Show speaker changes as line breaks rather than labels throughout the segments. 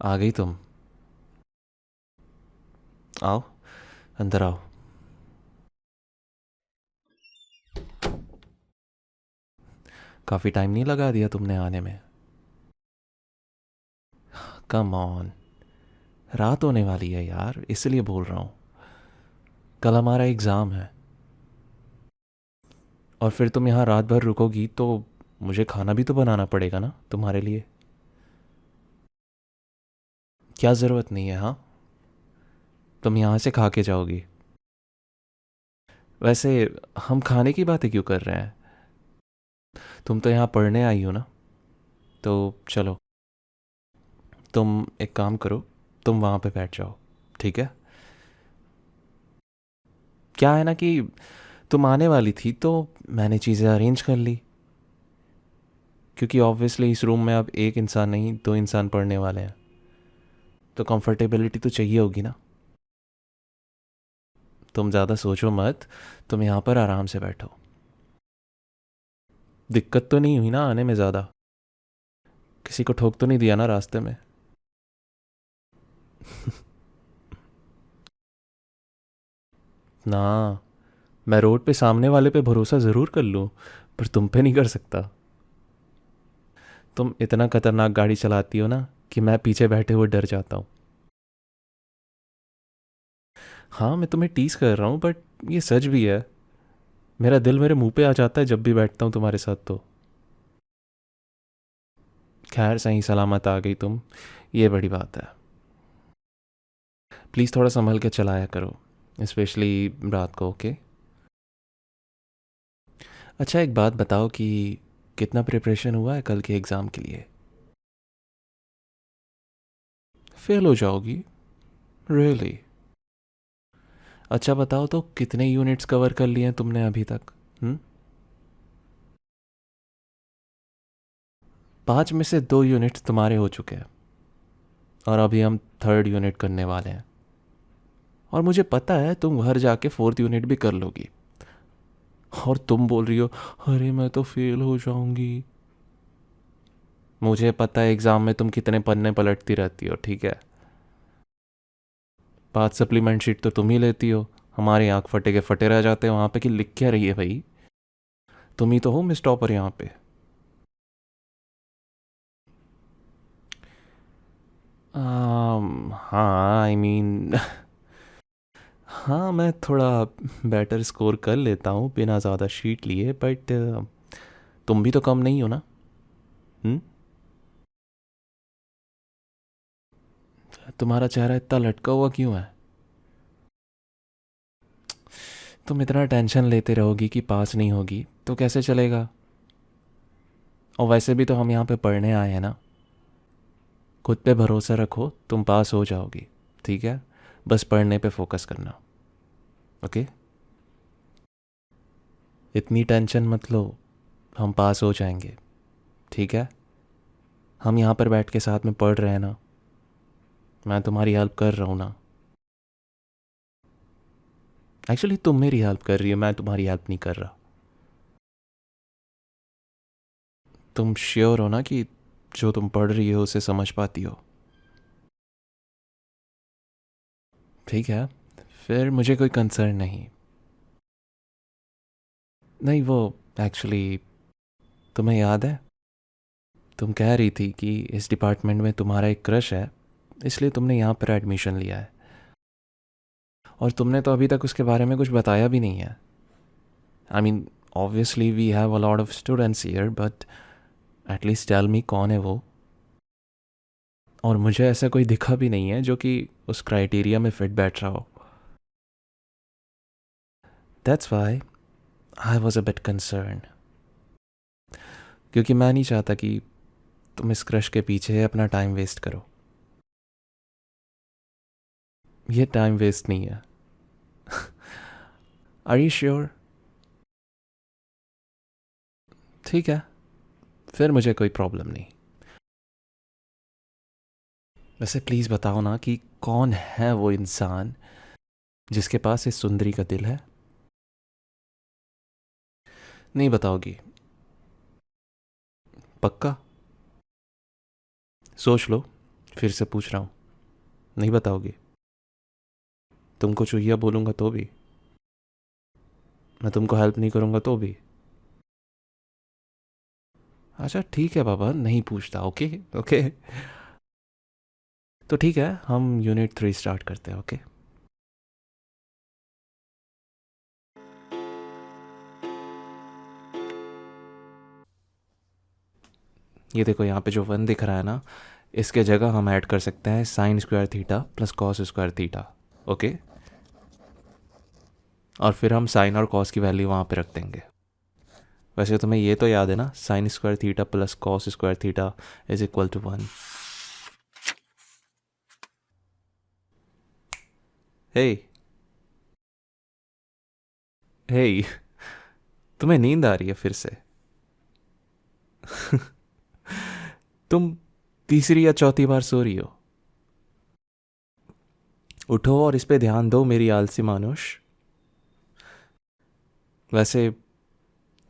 आ गई तुम। आओ, अंदर आओ। काफ़ी टाइम नहीं लगा दिया तुमने आने में। कम ऑन, रात होने वाली है यार, इसलिए बोल रहा हूँ। कल हमारा एग्ज़ाम है, और फिर तुम यहाँ रात भर रुकोगी तो मुझे खाना भी तो बनाना पड़ेगा ना तुम्हारे लिए। क्या ज़रूरत नहीं है, हाँ? तुम यहाँ से खा के जाओगी। वैसे हम खाने की बातें क्यों कर रहे हैं? तुम तो यहाँ पढ़ने आई हो ना, तो चलो, तुम एक काम करो, तुम वहाँ पे बैठ जाओ, ठीक है? क्या है ना कि तुम आने वाली थी तो मैंने चीज़ें अरेंज कर ली, क्योंकि ऑब्वियसली इस रूम में अब एक इंसान नहीं, दो इंसान पढ़ने वाले हैं, तो कंफर्टेबिलिटी तो चाहिए होगी ना। तुम ज़्यादा सोचो मत, तुम यहाँ पर आराम से बैठो। दिक्कत तो नहीं हुई ना आने में ज़्यादा? किसी को ठोक तो नहीं दिया ना रास्ते में? ना, मैं रोड पे सामने वाले पे भरोसा ज़रूर कर लूँ, पर तुम पे नहीं कर सकता। तुम इतना खतरनाक गाड़ी चलाती हो ना कि मैं पीछे बैठे हुए डर जाता हूँ। हाँ, मैं तुम्हें टीस कर रहा हूँ, बट ये सच भी है। मेरा दिल मेरे मुंह पे आ जाता है जब भी बैठता हूँ तुम्हारे साथ तो। खैर, सही सलामत आ गई तुम, ये बड़ी बात है। प्लीज़ थोड़ा संभल के चलाया करो, स्पेशली रात को, ओके? अच्छा, एक बात बताओ कि कितना प्रिपरेशन हुआ है कल के एग्ज़ाम के लिए? फेल हो जाओगी? रियली? अच्छा बताओ तो, कितने यूनिट्स कवर कर लिए हैं तुमने अभी तक? 5 में से 2 यूनिट्स तुम्हारे हो चुके हैं, और अभी हम थर्ड यूनिट करने वाले हैं। और मुझे पता है तुम घर जाके फोर्थ यूनिट भी कर लोगी, और तुम बोल रही हो अरे मैं तो फेल हो जाऊंगी। मुझे पता है एग्ज़ाम में तुम कितने पन्ने पलटती रहती हो, ठीक है? 5 सप्लीमेंट शीट तो तुम ही लेती हो, हमारे आँख फटे के फटे रह जाते हैं वहाँ पे कि लिख क्या रही है भाई। तुम ही तो हो मिस टॉपर यहाँ पे। हाँ, आई मीन हाँ, मैं थोड़ा बेटर स्कोर कर लेता हूँ बिना ज़्यादा शीट लिए, बट तुम भी तो कम नहीं हो ना। हुँ? तुम्हारा चेहरा इतना लटका हुआ क्यों है? तुम इतना टेंशन लेते रहोगी कि पास नहीं होगी तो कैसे चलेगा? और वैसे भी तो हम यहाँ पे पढ़ने आए हैं ना। खुद पे भरोसा रखो, तुम पास हो जाओगी, ठीक है? बस पढ़ने पे फोकस करना, ओके? इतनी टेंशन मत लो, हम पास हो जाएंगे, ठीक है? हम यहाँ पर बैठ के साथ में पढ़ रहे हैं ना, मैं तुम्हारी हेल्प कर रहा हूँ ना। एक्चुअली तुम मेरी हेल्प कर रही हो, मैं तुम्हारी हेल्प नहीं कर रहा। तुम श्योर हो ना कि जो तुम पढ़ रही हो उसे समझ पाती हो? ठीक है, फिर मुझे कोई कंसर्न नहीं। नहीं, वो एक्चुअली तुम्हें याद है, तुम कह रही थी कि इस डिपार्टमेंट में तुम्हारा एक क्रश है, इसलिए तुमने यहाँ पर एडमिशन लिया है। और तुमने तो अभी तक उसके बारे में कुछ बताया भी नहीं है। I mean, obviously we have a lot of students here, but at least tell me कौन है वो। और मुझे ऐसा कोई दिखा भी नहीं है जो कि उस क्राइटेरिया में फिट बैठ रहा हो। That's why I was a bit concern, क्योंकि मैं नहीं चाहता कि तुम इस क्रश के पीछे अपना टाइम वेस्ट करो। ये टाइम वेस्ट नहीं है। Are you sure? ठीक है, फिर मुझे कोई प्रॉब्लम नहीं। वैसे प्लीज़ बताओ ना कि कौन है वो इंसान जिसके पास इस सुंदरी का दिल है? नहीं बताओगी? पक्का? सोच लो, फिर से पूछ रहा हूँ, नहीं बताओगी? तुमको चूहिया बोलूँगा तो भी? मैं तुमको हेल्प नहीं करूँगा तो भी? अच्छा ठीक है बाबा, नहीं पूछता। Okay okay. तो ठीक है, हम यूनिट 3 स्टार्ट करते हैं। ओके। ये देखो, यहाँ पे जो 1 दिख रहा है ना, इसके जगह हम ऐड कर सकते हैं sign square theta plus cos square theta. Okay. और फिर हम साइन और कॉस की वैल्यू वहाँ पे रख देंगे। वैसे तुम्हें ये तो याद है ना, sine square theta plus cos square theta is equal to 1। Hey hey, तुम्हें नींद आ रही है फिर से? तुम तीसरी या चौथी बार सो रही हो। उठो और इस पे ध्यान दो मेरी आलसी मानुष। वैसे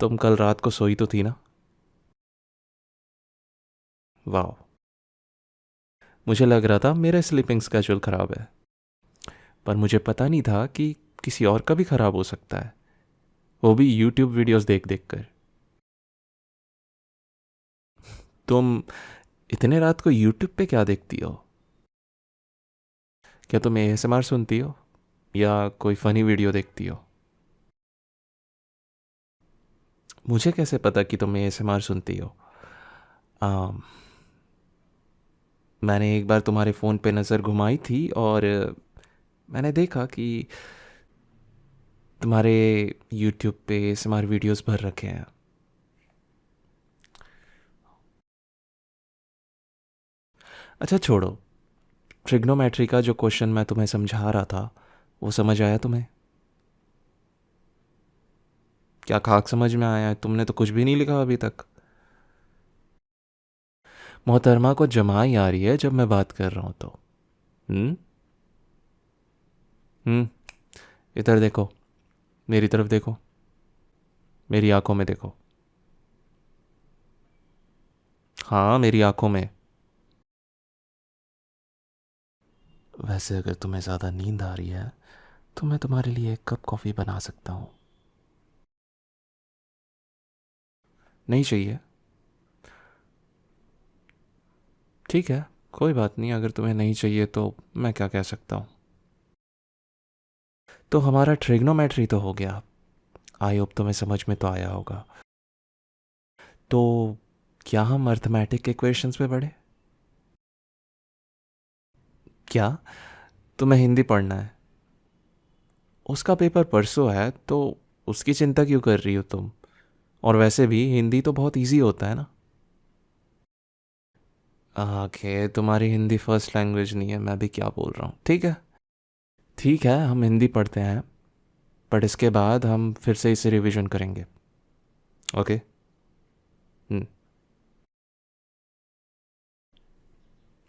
तुम कल रात को सोई तो थी ना? वाह, मुझे लग रहा था मेरा स्लीपिंग स्केड्यूल ख़राब है, पर मुझे पता नहीं था कि किसी और का भी ख़राब हो सकता है, वो भी यूट्यूब वीडियोस देख देख कर। तुम इतने रात को यूट्यूब पे क्या देखती हो? क्या तुम एएसएमआर सुनती हो या कोई फ़नी वीडियो देखती हो? मुझे कैसे पता कि तुम एएसएमआर सुनती हो? आम, मैंने एक बार तुम्हारे फ़ोन पे नज़र घुमाई थी और मैंने देखा कि तुम्हारे यूट्यूब पे एएसएमआर वीडियोस भर रखे हैं। अच्छा छोड़ो, ट्रिग्नोमेट्री का जो क्वेश्चन मैं तुम्हें समझा रहा था, वो समझ आया तुम्हें? क्या खाक समझ में आया है? तुमने तो कुछ भी नहीं लिखा अभी तक। मोहतरमा को जमाई आ रही है जब मैं बात कर रहा हूँ तो। हम्म। हम्म। इधर देखो, मेरी तरफ देखो, मेरी आंखों में देखो। हाँ, मेरी आंखों में। वैसे अगर तुम्हें ज़्यादा नींद आ रही है तो मैं तुम्हारे लिए 1 कप कॉफ़ी बना सकता हूँ। नहीं चाहिए? ठीक है, कोई बात नहीं, अगर तुम्हें नहीं चाहिए तो मैं क्या कह सकता हूँ। तो हमारा ट्रिग्नोमेट्री तो हो गया। आई होप तुम्हें समझ में तो आया होगा। तो क्या हम अर्थमेटिक इक्वेशंस पे बढ़े? क्या तुम्हें हिंदी पढ़ना है? उसका पेपर परसों है तो उसकी चिंता क्यों कर रही हो तुम? और वैसे भी हिंदी तो बहुत इजी होता है ना। आखे, तुम्हारी हिंदी फर्स्ट लैंग्वेज नहीं है, मैं भी क्या बोल रहा हूँ। ठीक है, ठीक है, हम हिंदी पढ़ते हैं, बट इसके बाद हम फिर से इसे रिवीजन करेंगे। ओके। हम्म।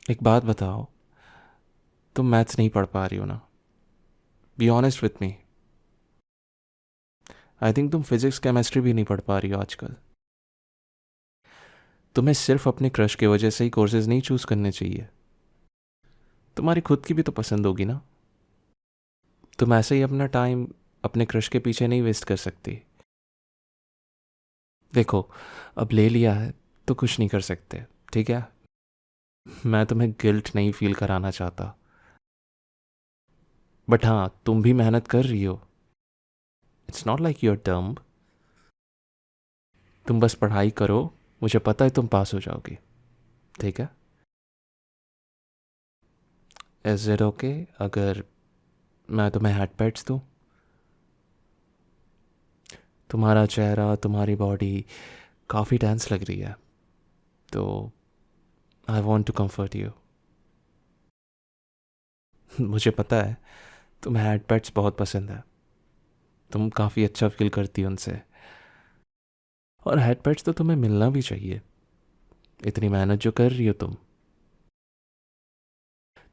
एक बात बताओ, तुम मैथ्स नहीं पढ़ पा रही हो ना? Be honest with me. I think तुम फिजिक्स केमिस्ट्री भी नहीं पढ़ पा रही हो आजकल। तुम्हें सिर्फ अपने क्रश की वजह से ही कोर्सेज नहीं चूज़ करने चाहिए। तुम्हारी खुद की भी तो पसंद होगी ना। तुम ऐसे ही अपना टाइम अपने क्रश के पीछे नहीं वेस्ट कर सकती। देखो, अब ले लिया है तो कुछ नहीं कर सकते, ठीक है? मैं तुम्हें गिल्ट नहीं फील कराना चाहता, बट हाँ, तुम भी मेहनत कर रही हो। It's not like you are dumb. तुम बस पढ़ाई करो, मुझे पता है तुम पास हो जाओगी। ठीक है? इज इट ओके अगर मैं तुम्हें हेड पैट्स दूँ? तुम्हारा चेहरा, तुम्हारी बॉडी काफ़ी टेंस लग रही है, तो I want to comfort you. मुझे पता है तुम्हें हेड पैट्स बहुत पसंद है, तुम काफ़ी अच्छा फील करती हो उनसे, और हेड पैट्स तो तुम्हें मिलना भी चाहिए, इतनी मेहनत जो कर रही हो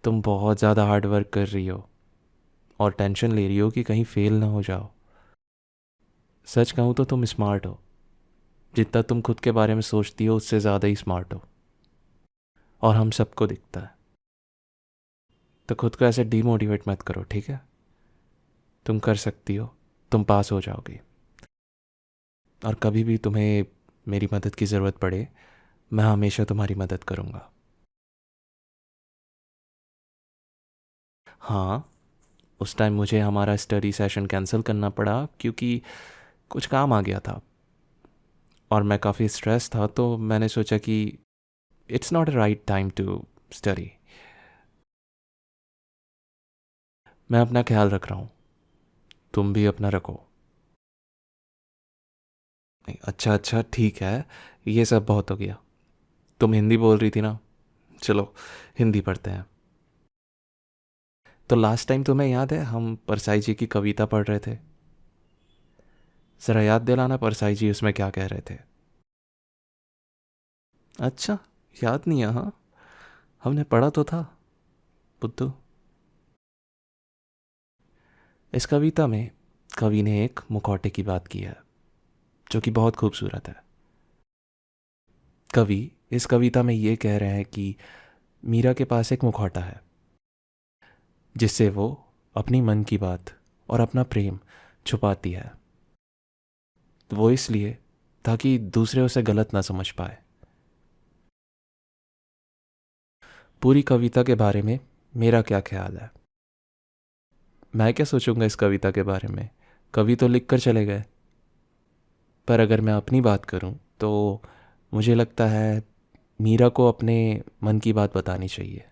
तुम बहुत ज़्यादा हार्ड वर्क कर रही हो और टेंशन ले रही हो कि कहीं फेल ना हो जाओ। सच कहूँ तो तुम स्मार्ट हो, जितना तुम खुद के बारे में सोचती हो उससे ज़्यादा ही स्मार्ट हो, और हम सबको दिखता है। तो खुद को ऐसे डीमोटिवेट मत करो, ठीक है? तुम कर सकती हो, तुम पास हो जाओगी। और कभी भी तुम्हें मेरी मदद की ज़रूरत पड़े, मैं हमेशा तुम्हारी मदद करूँगा। हाँ, उस टाइम मुझे हमारा स्टडी सेशन कैंसिल करना पड़ा क्योंकि कुछ काम आ गया था और मैं काफ़ी स्ट्रेस था, तो मैंने सोचा कि it's not a right time to study. मैं अपना ख्याल रख रहा हूँ, तुम भी अपना रखो। नहीं, अच्छा अच्छा ठीक है, ये सब बहुत हो गया। तुम हिंदी बोल रही थी ना, चलो हिंदी पढ़ते हैं। तो लास्ट टाइम तुम्हें याद है हम परसाई जी की कविता पढ़ रहे थे? ज़रा याद दिलाना परसाई जी उसमें क्या कह रहे थे। अच्छा, याद नहीं है? हाँ, हमने पढ़ा तो था बुद्धू। इस कविता में कवि ने एक मुखौटे की बात की है जो कि बहुत खूबसूरत है। कवि इस कविता में ये कह रहे हैं कि मीरा के पास एक मुखौटा है जिससे वो अपनी मन की बात और अपना प्रेम छुपाती है। वो इसलिए ताकि दूसरे उसे गलत ना समझ पाए। पूरी कविता के बारे में मेरा क्या ख्याल है? मैं क्या सोचूंगा इस कविता के बारे में? कवि तो लिख कर चले गए। पर अगर मैं अपनी बात करूं तो मुझे लगता है मीरा को अपने मन की बात बतानी चाहिए,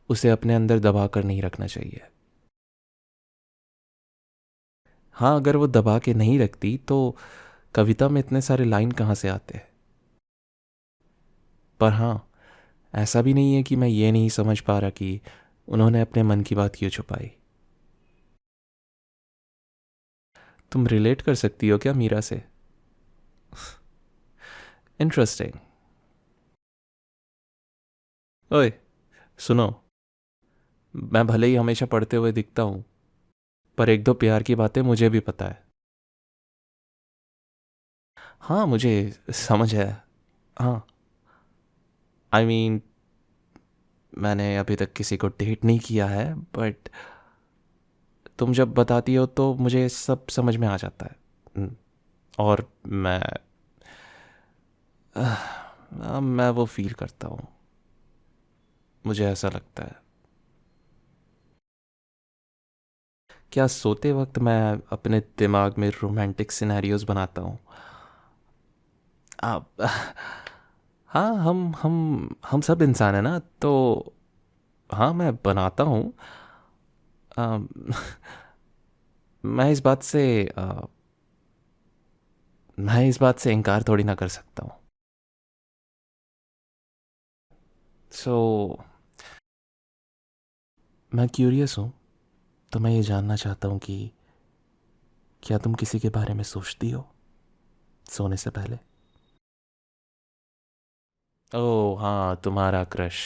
उसे अपने अंदर दबा कर नहीं रखना चाहिए। हाँ, अगर वो दबा के नहीं रखती तो कविता में इतने सारे लाइन कहाँ से आते? पर हाँ, ऐसा भी नहीं है कि मैं ये नहीं समझ पा रहा कि उन्होंने अपने मन की बात क्यों छुपाई। तुम रिलेट कर सकती हो क्या मीरा से? इंटरेस्टिंग। ओए, सुनो, मैं भले ही हमेशा पढ़ते हुए दिखता हूँ, पर एक दो प्यार की बातें मुझे भी पता है। हाँ, मुझे समझ है। हाँ, आई I मीन मैंने अभी तक किसी को डेट नहीं किया है, बट तुम जब बताती हो तो मुझे सब समझ में आ जाता है। और मैं वो फील करता हूँ, मुझे ऐसा लगता है। क्या सोते वक्त मैं अपने दिमाग में रोमांटिक सिनेरियोज बनाता हूँ? आप हाँ, हम सब इंसान है ना, तो हाँ मैं बनाता हूँ। अम, मैं इस बात से मैं इस बात से इनकार थोड़ी ना कर सकता हूँ। सो मैं क्यूरियस हूँ, तो मैं ये जानना चाहता हूँ कि क्या तुम किसी के बारे में सोचती हो सोने से पहले? ओह हाँ, तुम्हारा क्रश।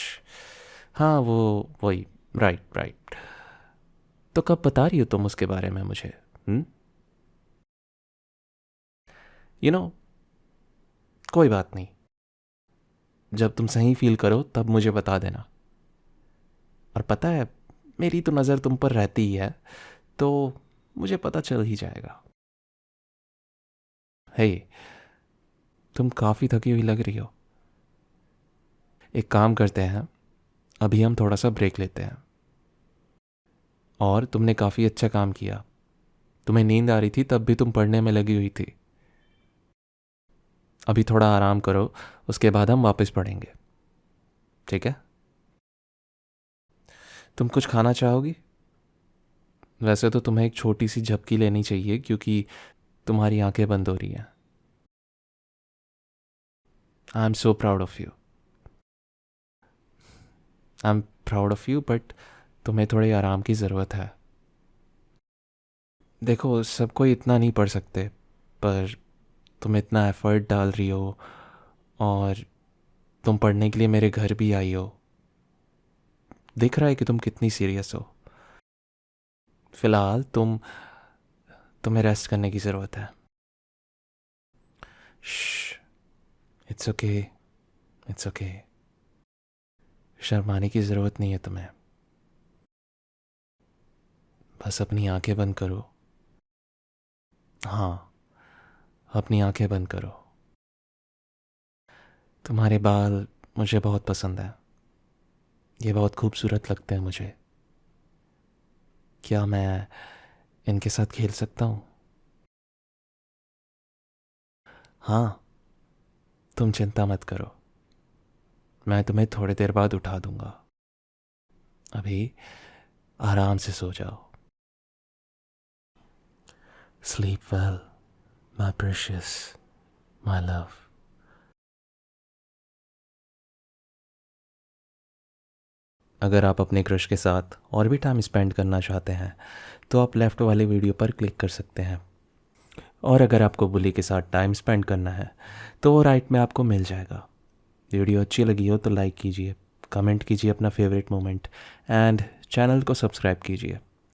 हाँ, वो वही। Right right. तो कब बता रही हो तुम उसके बारे में मुझे? हम्म? यू नो, कोई बात नहीं। जब तुम सही फील करो तब मुझे बता देना। और पता है, मेरी तो नज़र तुम पर रहती ही है, तो मुझे पता चल ही जाएगा। हे, तुम काफ़ी थकी हुई लग रही हो। एक काम करते हैं, अभी हम थोड़ा सा ब्रेक लेते हैं। और तुमने काफ़ी अच्छा काम किया। तुम्हें नींद आ रही थी तब भी तुम पढ़ने में लगी हुई थी। अभी थोड़ा आराम करो, उसके बाद हम वापस पढ़ेंगे, ठीक है? तुम कुछ खाना चाहोगी? वैसे तो तुम्हें एक छोटी सी झपकी लेनी चाहिए क्योंकि तुम्हारी आंखें बंद हो रही हैं। I am so proud of you. I am proud of you, but तुम्हें थोड़े आराम की ज़रूरत है। देखो, सब कोई इतना नहीं पढ़ सकते, पर तुम इतना एफर्ट डाल रही हो और तुम पढ़ने के लिए मेरे घर भी आई हो। दिख रहा है कि तुम कितनी सीरियस हो। फ़िलहाल तुम्हें रेस्ट करने की ज़रूरत है। It's okay, it's okay. शर्माने की ज़रूरत नहीं है तुम्हें। बस अपनी आंखें बंद करो। हाँ, अपनी आंखें बंद करो। तुम्हारे बाल मुझे बहुत पसंद है। ये बहुत खूबसूरत लगते हैं मुझे। क्या मैं इनके साथ खेल सकता हूँ? हाँ, तुम चिंता मत करो। मैं तुम्हें थोड़ी देर बाद उठा दूंगा। अभी आराम से सो जाओ। Sleep well my precious, my love. अगर आप अपने क्रश के साथ और भी टाइम स्पेंड करना चाहते हैं तो आप लेफ़्ट वाली वीडियो पर क्लिक कर सकते हैं। और अगर आपको बुली के साथ टाइम स्पेंड करना है तो वो राइट में आपको मिल जाएगा। वीडियो अच्छी लगी हो तो लाइक कीजिए, कमेंट कीजिए अपना फेवरेट मोमेंट एंड चैनल को सब्सक्राइब कीजिए।